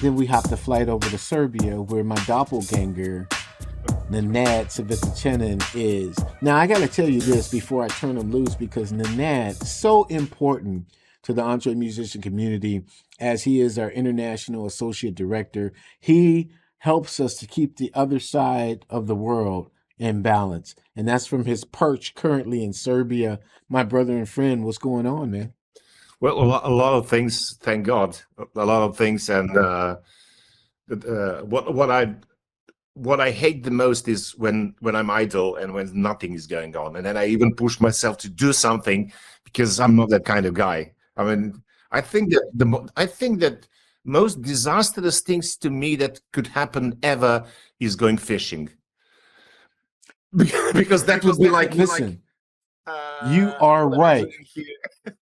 then we hopped a flight over to Serbia, where my doppelganger, Nenad Cvetičanin, is. Now, I got to tell you this before I turn him loose, because Nenad is so important to the EntreMusician community, as he is our international associate director. He helps us to keep the other side of the world in balance. And that's from his perch currently in Serbia. My brother and friend, what's going on, man? Well, a lot of things, thank God, a lot of things. And what I hate the most is when I'm idle and when nothing is going on. And then I even push myself to do something because I'm not that kind of guy. I mean, I think that most disastrous things to me that could happen ever is going fishing. Because that would be like, listen, you are right.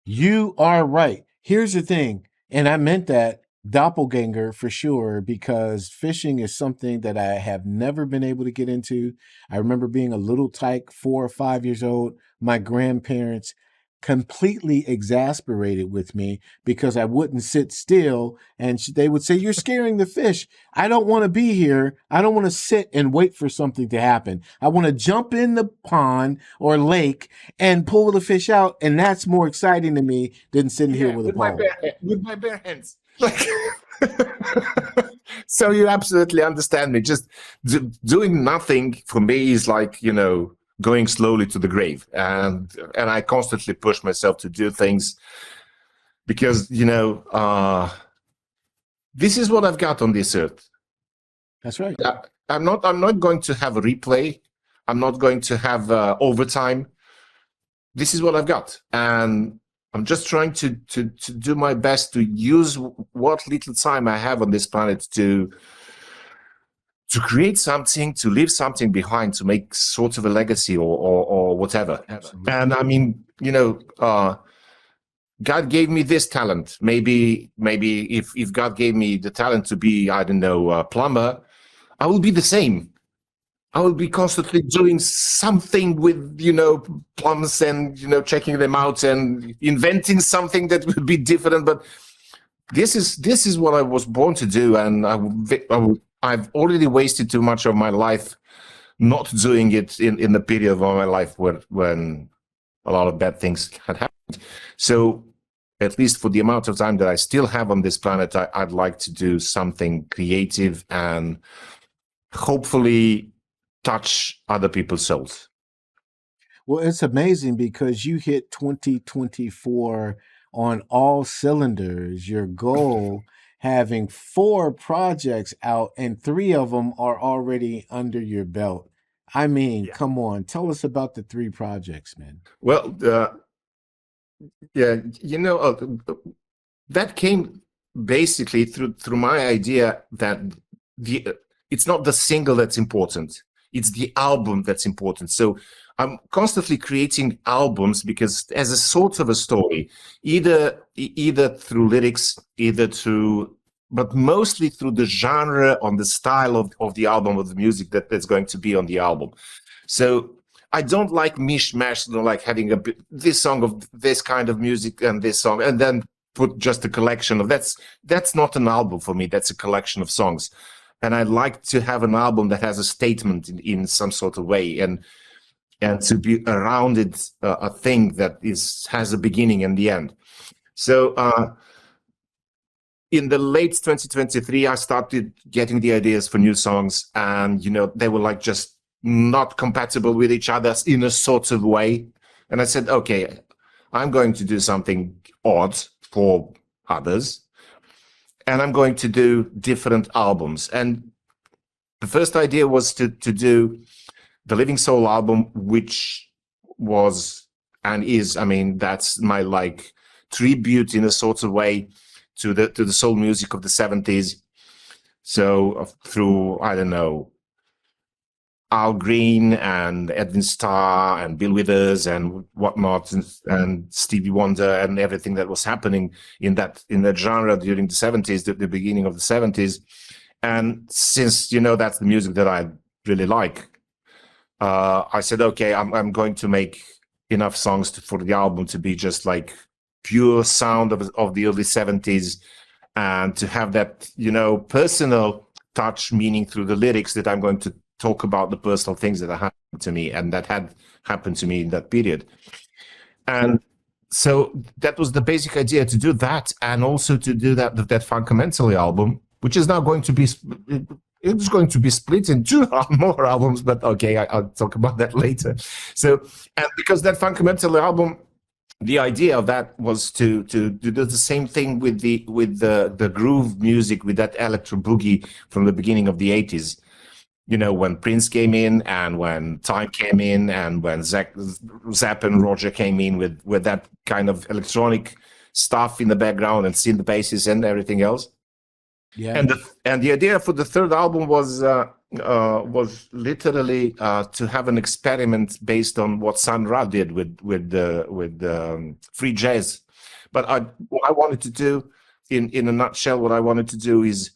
You are right. Here's the thing, and I meant that, doppelganger for sure, because fishing is something that I have never been able to get into. I remember being a little tyke, 4 or 5 years old. My grandparents completely exasperated with me because I wouldn't sit still, and they would say, "You're scaring the fish. I don't want to be here. I don't want to sit and wait for something to happen. I want to jump in the pond or lake and pull the fish out, and that's more exciting to me than sitting here with a pole." With my bare hands. So you absolutely understand me. Just doing nothing for me is like, going slowly to the grave, and I constantly push myself to do things because this is what I've got on this earth. That's right. I'm not going to have a replay. I'm not going to have overtime. This is what I've got, and I'm just trying to do my best to use what little time I have on this planet to create something, to leave something behind, to make sort of a legacy or whatever. Absolutely. And I mean, God gave me this talent. Maybe if God gave me the talent to be, I don't know, a plumber, I will be the same. I will be constantly doing something with, plumbs and, checking them out and inventing something that would be different. But this is what I was born to do, and I've already wasted too much of my life not doing it in the period of my life when a lot of bad things had happened. So at least for the amount of time that I still have on this planet, I'd like to do something creative and hopefully touch other people's souls. Well, it's amazing because you hit 2024 on all cylinders. Your goal, having 4 projects out, and 3 of them are already under your belt. I mean, Come on, tell us about the 3 projects, man. Well, that came basically through my idea that it's not the single that's important. It's the album that's important. So I'm constantly creating albums because as a sort of a story, either through lyrics, but mostly through the genre on the style of the album, of the music that's going to be on the album. So I don't like mishmash, like having this song of this kind of music and this song, and then put just a collection of that's not an album for me. That's a collection of songs. And I like to have an album that has a statement in some sort of way, and to be around it, a thing that has a beginning and the end. So in the late 2023, I started getting the ideas for new songs, and they were like just not compatible with each other in a sort of way. And I said, okay, I'm going to do something odd for others, and I'm going to do different albums. And the first idea was to do the Living Soul album, which was and is, I mean, that's my like tribute in a sort of way to the soul music of the 70s. So through, I don't know, Al Green and Edwin Starr and Bill Withers and whatnot, and Stevie Wonder and everything that was happening in that genre during the 70s, the beginning of the 70s. And since that's the music that I really like, I said, okay, I'm going to make enough songs for the album to be just like pure sound of the early 70s, and to have that, you know, personal touch, meaning through the lyrics that I'm going to talk about the personal things that happened to me and that had happened to me in that period. And so that was the basic idea, to do that, and also to do that Funkamentally album, which is now going to be, it's going to be split in 2 more albums, but okay, I'll talk about that later. So, and because that Funkamentally album, the idea of that was to do the same thing with the groove music, with that electro boogie from the beginning of the 80s. You know, when Prince came in, and when Time came in, and when Zapp and Roger came in with that kind of electronic stuff in the background and synth basses and everything else. Yeah. And the idea for the third album was literally to have an experiment based on what Sun Ra did with free jazz. But what I wanted to do, in a nutshell, what I wanted to do is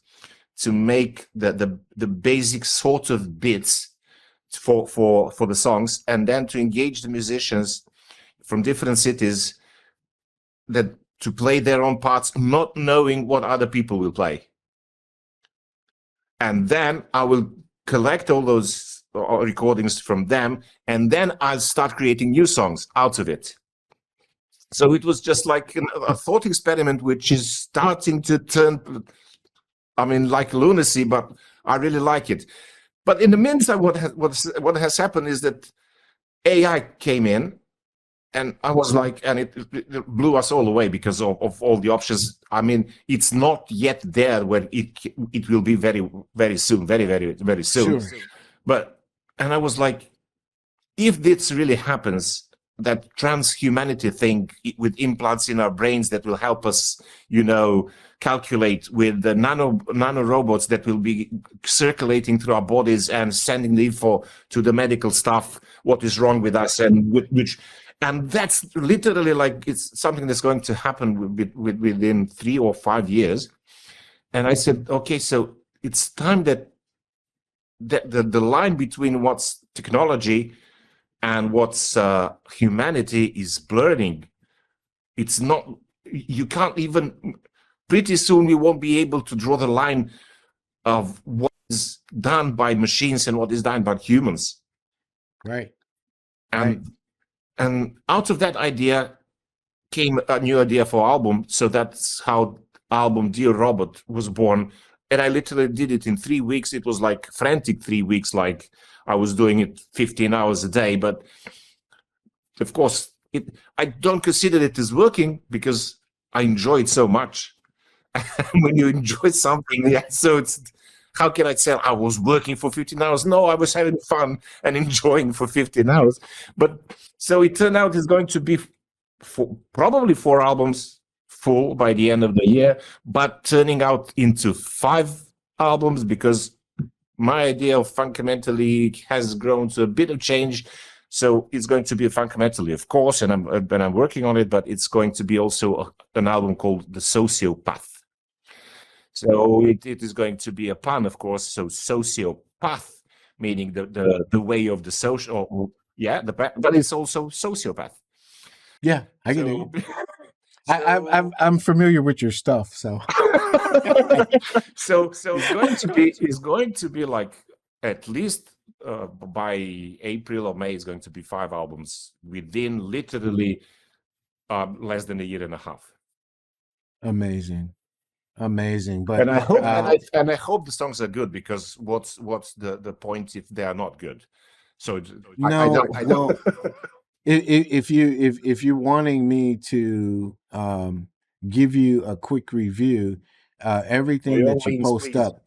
to make the basic sort of bits for the songs, and then to engage the musicians from different cities that to play their own parts, not knowing what other people will play. And then I will collect all those recordings from them, and then I'll start creating new songs out of it. So it was just like a thought experiment, which is starting to turn, I mean, like lunacy, but I really like it. But in the meantime, what has happened is that AI came in, and I was like, and it blew us all away because of all the options. I mean, it's not yet there where it will be very, very soon, very, very, very soon. Sure. But, and I was like, if this really happens, that transhumanity thing with implants in our brains that will help us, you know, calculate with the nano robots that will be circulating through our bodies and sending the info to the medical staff, what is wrong with us, and and that's literally like, it's something that's going to happen within 3 or 5 years. And I said, okay, so it's time that the line between what's technology and what's humanity is blurring. It's not, you can't even, pretty soon we won't be able to draw the line of what is done by machines and what is done by humans. Right. And out of that idea came a new idea for album. So that's how album Dear Robot was born. And I literally did it in 3 weeks. It was like frantic 3 weeks, like I was doing it 15 hours a day. But of course, I don't consider it as working because I enjoy it so much. When you enjoy something, yeah, so it's, how can I say I was working for 15 hours? No, I was having fun and enjoying for 15 hours. But so it turned out it's going to be probably 4 albums full by the end of the year, but turning out into 5 albums because my idea of Funkamentally has grown to a bit of change. So it's going to be a Funkamentally, of course, and I'm working on it, but it's going to be also an album called The Sociopath. So it is going to be a pun, of course. So sociopath, meaning the way of the social, yeah, but it's also sociopath. Yeah, I get it. I'm familiar with your stuff, so. so it's going to be like at least by April or May, it's going to be 5 albums within literally less than a year and a half. Amazing. But and I hope and I hope the songs are good, because what's the point if they are not good? So no, I don't. If you're wanting me to give you a quick review, everything that you post up,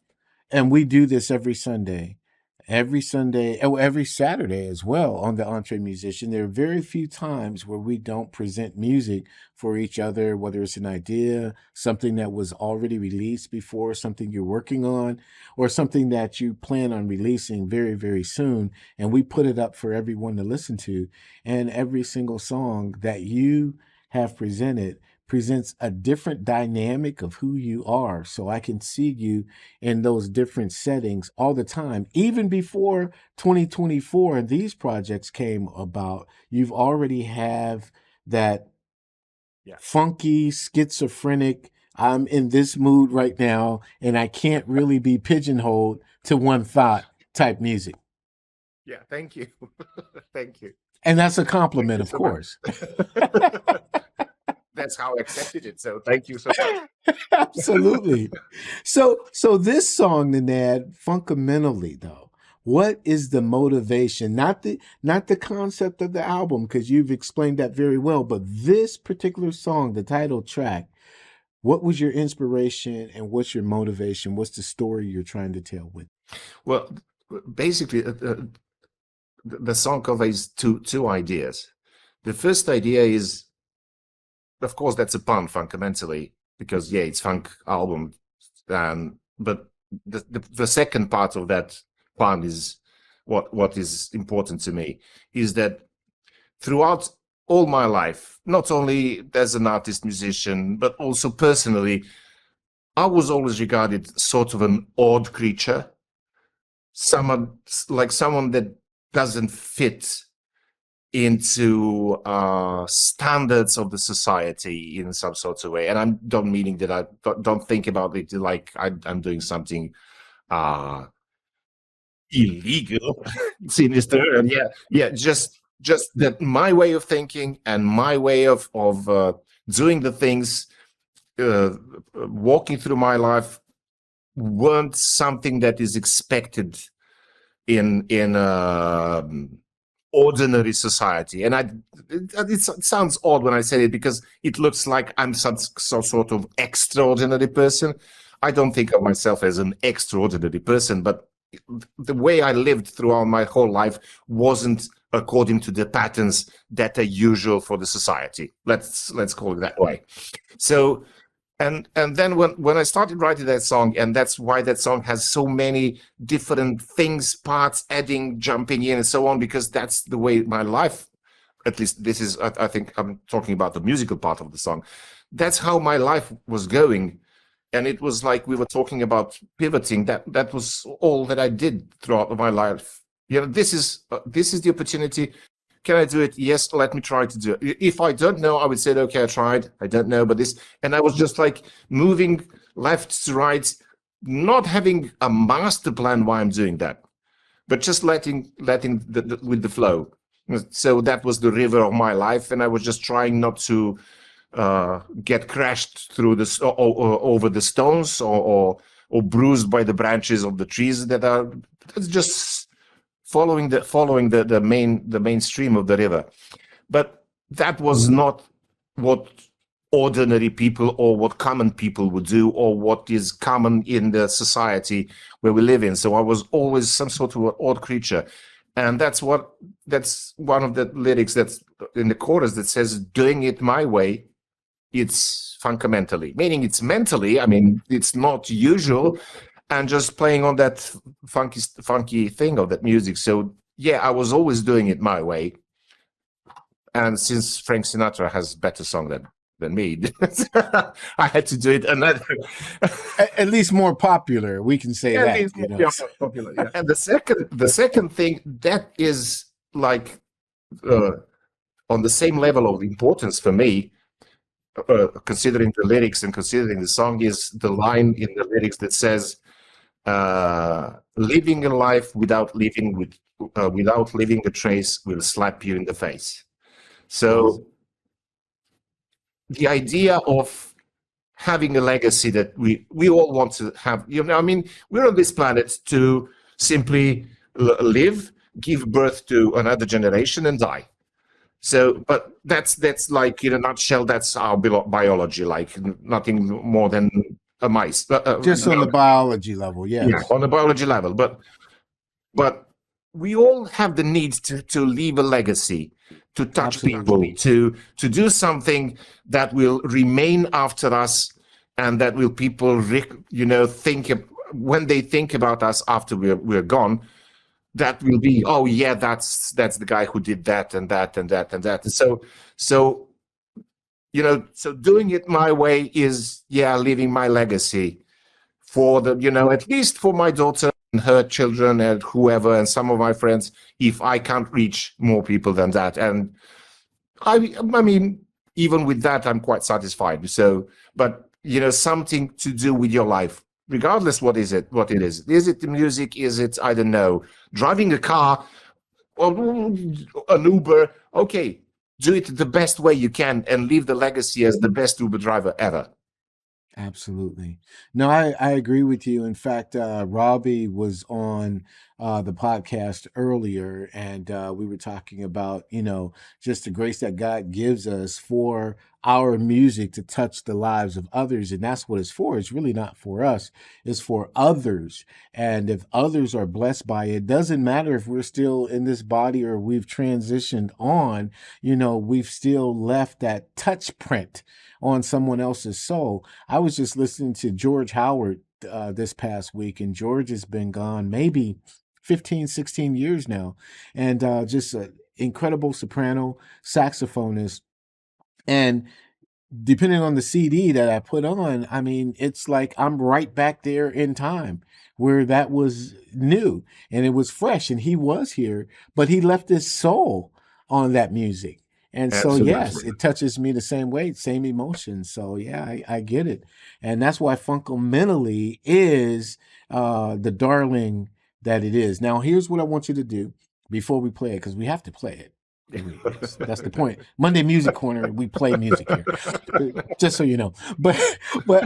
and we do this every Saturday, every Saturday as well on the EntreMusician. There are very few times where we don't present music for each other, whether it's an idea, something that was already released before, something you're working on, or something that you plan on releasing very, very soon. And we put it up for everyone to listen to. And every single song that you have presented presents a different dynamic of who you are. So I can see you in those different settings all the time. Even before 2024 and these projects came about, you've already have that funky, schizophrenic I'm in this mood right now, and I can't really be pigeonholed to one thought type music. Yeah, thank you. Thank you. And that's a compliment, of so course. That's how I accepted it. So thank you so much. Absolutely. So this song, Nenad, Funkamentally, though, what is the motivation? Not the concept of the album, because you've explained that very well, but this particular song, the title track, what was your inspiration and what's your motivation? What's the story you're trying to tell with? Well, basically, the song conveys two ideas. The first idea is, of course, that's a pun, Funkamentally, because yeah, it's funk album. But the second part of that pun is what is important to me, is that throughout all my life, not only as an artist musician, but also personally, I was always regarded sort of an odd creature, someone that doesn't fit into standards of the society in some sort of way. And I don't meaning that I don't think about it like I'm doing something illegal, sinister. And yeah, just that my way of thinking and my way of doing the things, walking through my life, weren't something that is expected in ordinary society. And it sounds odd when I say it, because it looks like I'm some sort of extraordinary person. I don't think of myself as an extraordinary person, but the way I lived throughout my whole life wasn't according to the patterns that are usual for the society. Let's call it that way. So, and then when I started writing that song, and that's why that song has so many different things, parts, adding, jumping in, and so on, because that's the way my life, at least this is, I think I'm talking about the musical part of the song. That's how my life was going. And it was like we were talking about pivoting. That was all that I did throughout my life. You know, this is the opportunity. Can I do it? Yes, let me try to do it. If I don't know, I would say, okay, I tried. I don't know, but this, and I was just like moving left to right, not having a master plan why I'm doing that, but just letting with the flow. So that was the river of my life, and I was just trying not to get crashed through this or over the stones or bruised by the branches of the trees that are just following the mainstream of the river. But that was not what ordinary people or what common people would do, or what is common in the society where we live in. So I was always some sort of an odd creature. And that's one of the lyrics that's in the chorus that says, doing it my way, it's funkamentally, meaning it's mentally, I mean, it's not usual, and just playing on that funky thing of that music. So yeah, I was always doing it my way. And since Frank Sinatra has better song than me, I had to do it another. At least more popular, we can say that. You know? Popular, yeah. And the second thing that is like on the same level of importance for me, considering the lyrics and considering the song, is the line in the lyrics that says, living a life without leaving a trace will slap you in the face. So the idea of having a legacy that we all want to have, you know, I mean, we're on this planet to simply live, give birth to another generation and die. So, but that's like, in a nutshell, that's our biology, like nothing more than a mice. Just on the biology level, yes. Yeah, on the biology level. But we all have the need to leave a legacy, to touch people, to do something that will remain after us, and that will people, you know, think when they think about us after we're gone. That will be, oh yeah, that's the guy who did that and that and that and that. So you know, so doing it my way is, yeah, leaving my legacy for the, you know, at least for my daughter and her children and whoever and some of my friends, if I can't reach more people than that. And I mean, even with that, I'm quite satisfied. So, but something to do with your life, regardless what it is. Is it the music? Is it, I don't know, driving a car or an Uber? Okay, do it the best way you can and leave the legacy as the best Uber driver ever. Absolutely. No, I agree with you. In fact, Robbie was on the podcast earlier, and we were talking about, just the grace that God gives us for our music to touch the lives of others. And that's what it's for. It's really not for us. It's for others. And if others are blessed by it, doesn't matter if we're still in this body or we've transitioned on, we've still left that touch print on someone else's soul. I was just listening to George Howard this past week, and George has been gone maybe 15, 16 years now, and just an incredible soprano saxophonist. And depending on the CD that I put on, I mean, it's like I'm right back there in time where that was new and it was fresh, and he was here, but he left his soul on that music. And so, yes, it touches me the same way, same emotions. So, yeah, I get it. And that's why Funkamentally is the darling that it is. Now, here's what I want you to do before we play it, because we have to play it. That's the point. Monday Music Corner, we play music here, just so you know. But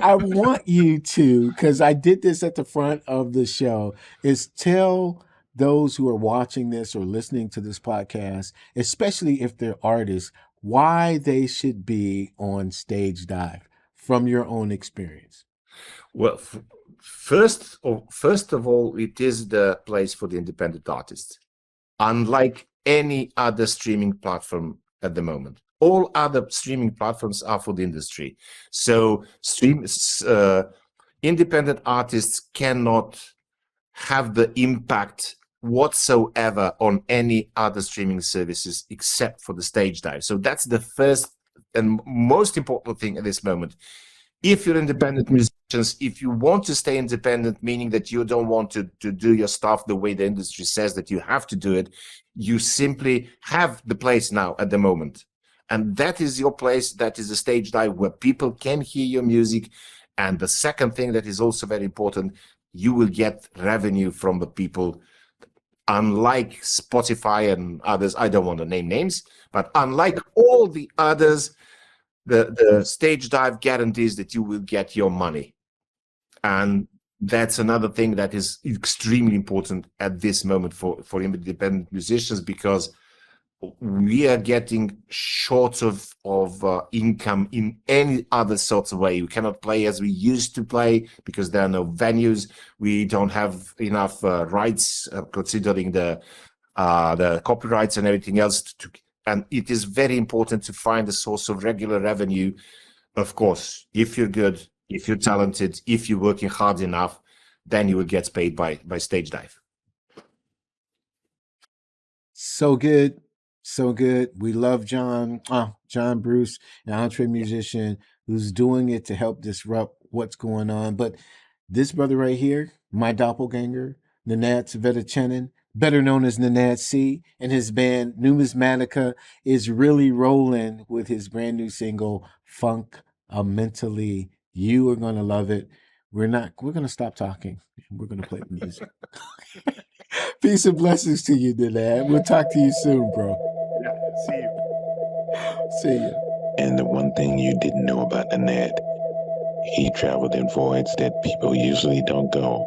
I want you to, because I did this at the front of the show, is tell those who are watching this or listening to this podcast, especially if they're artists, why they should be on Stage Dive from your own experience. Well, first of all, it is the place for the independent artists. Unlike any other streaming platform at the moment, all other streaming platforms are for the industry. So independent artists cannot have the impact whatsoever on any other streaming services except for the Stage Dive. So that's the first and most important thing at this moment. If you're independent musicians, if you want to stay independent, meaning that you don't want to do your stuff the way the industry says that you have to do it, you simply have the place now at the moment. And that is your place. That is the Stage Dive where people can hear your music. And the second thing that is also very important, you will get revenue from the people. Unlike Spotify and others, I don't want to name names, but unlike all the others, the Stage Dive guarantees that you will get your money. And that's another thing that is extremely important at this moment for independent musicians, because we are getting short of income in any other sorts of way. We cannot play as we used to play because there are no venues. We don't have enough rights, considering the copyrights and everything else. And it is very important to find a source of regular revenue. Of course, if you're good, if you're talented, if you're working hard enough, then you will get paid by Stage Dive. So good. So good. We love John Bruce, an EntreMusician who's doing it to help disrupt what's going on. But this brother right here, my doppelganger, Nenad Cvetičanin, better known as Nenad C, and his band Numismatica is really rolling with his brand new single, Funkamentally. You are going to love it. We're going to stop talking. We're going to play the music. Peace and blessings to you, Nenad. We'll talk to you soon, bro. Yeah, see you. See you. And the one thing you didn't know about Nenad, he traveled in voids that people usually don't go.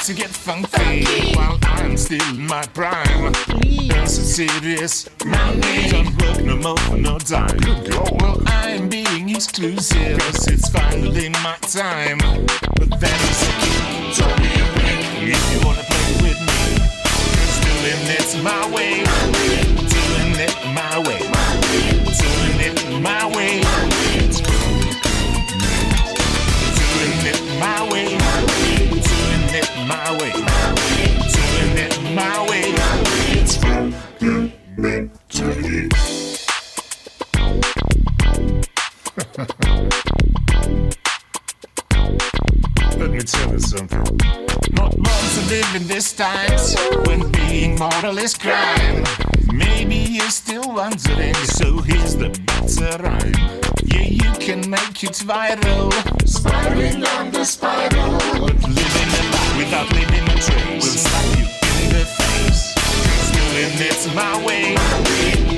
To get funky while I'm still in my prime. It's serious, don't work no more for no dime. Well, I'm being exclusive, cause it's finally my time. But that is okay, so if you wanna play with me, just doing it my way, doing it my way, doing it my way. Let me tell you something. Not born to live in these times when being mortal is crime. Maybe you're still wondering, so here's the better rhyme. Yeah, you can make it viral, spiraling on the spiral. But living a life without leaving a trace will slap you in the face. 'Cause doing it my way,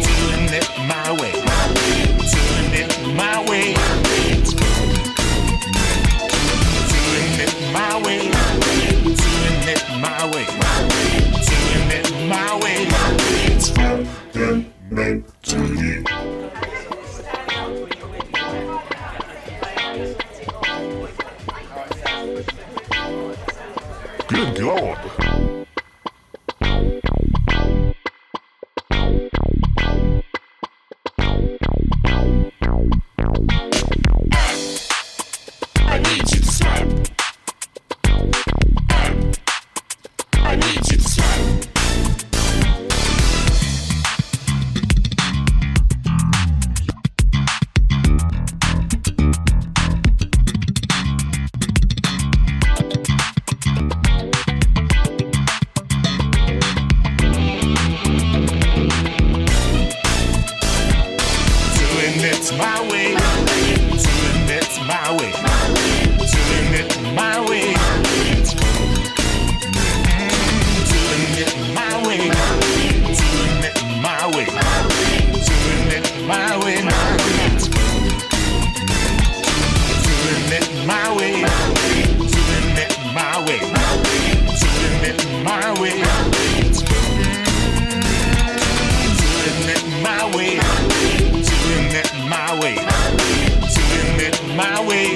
doing it my way, doing it my way, doing it my way, doing it my way, doing it my way. It's fundamentally. Good Lord. I need you to smile. I need you to smile. Doing it my way, doing it my way, doing it my way, doing it my way, doing it my way, doing it my way, doing it my way, doing it my way, doing it my way, doing it my way, doing it my way, doing it my way.